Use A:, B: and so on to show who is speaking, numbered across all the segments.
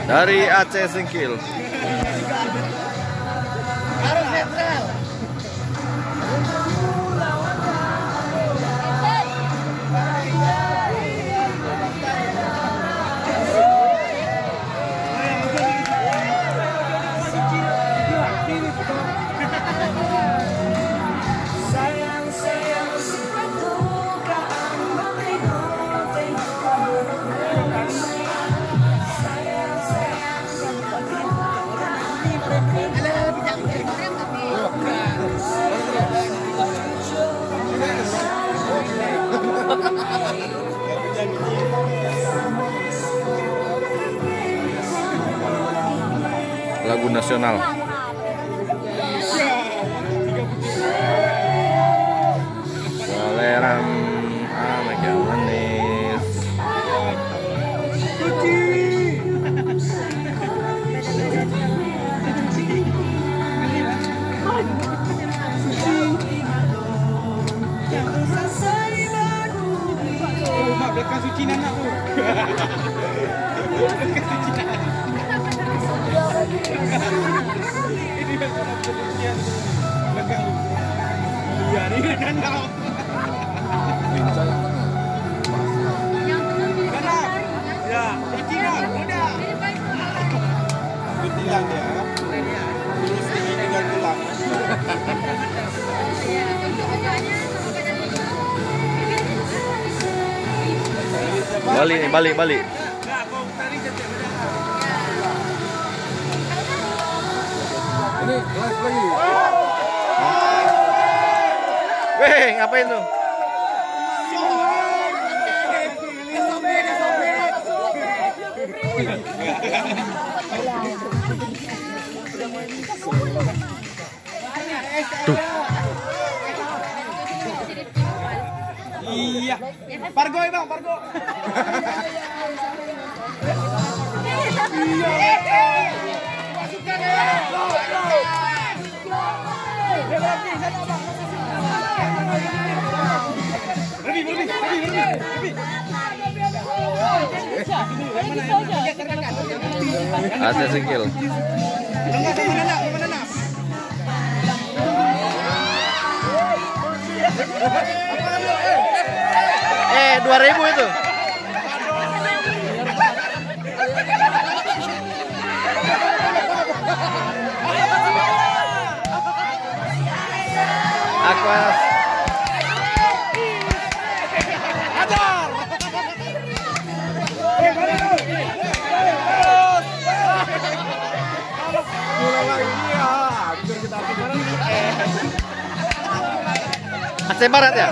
A: Dari Aceh Singkil. Lagu nasional. Soleram anak yang manis.
B: Belakang suci anak tu. Ini belakang. Iya, ini kan kau. Ya, suci dah, udah. Kutilang dia. Terus ini dengan tulang.
A: Balik.
C: Ini live lagi.
A: Weh, ngapain tuh? Tuh.
B: Iya. Pargo ya bang, Pargo. Lebih.
A: Aceh Singkil. Eh, 2000 itu. Aquas. Aceh Barat ya?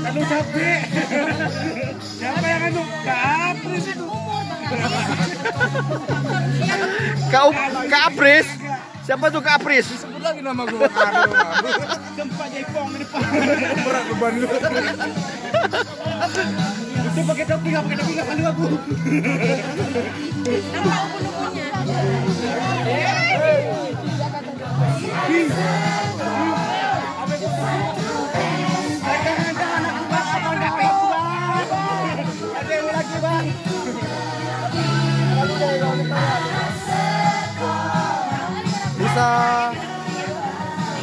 B: Aduh capek. Siapa yang anu? Kapris itu.
A: Kapris? Siapa tuh Kapris?
C: Sebut lagi nama gue.
B: Tempat Jepang di depan.
C: Berat beban lu.
B: Itu pakai topi nggak pakai aku.
D: Nama ubun-ubunnya.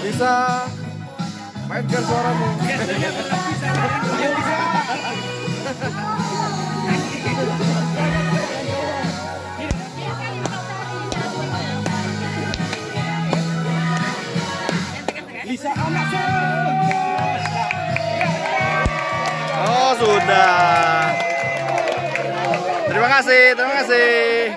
C: Bisa mainkan suaramu.
B: Bisa anak.
A: Oh, sudah. Terima kasih.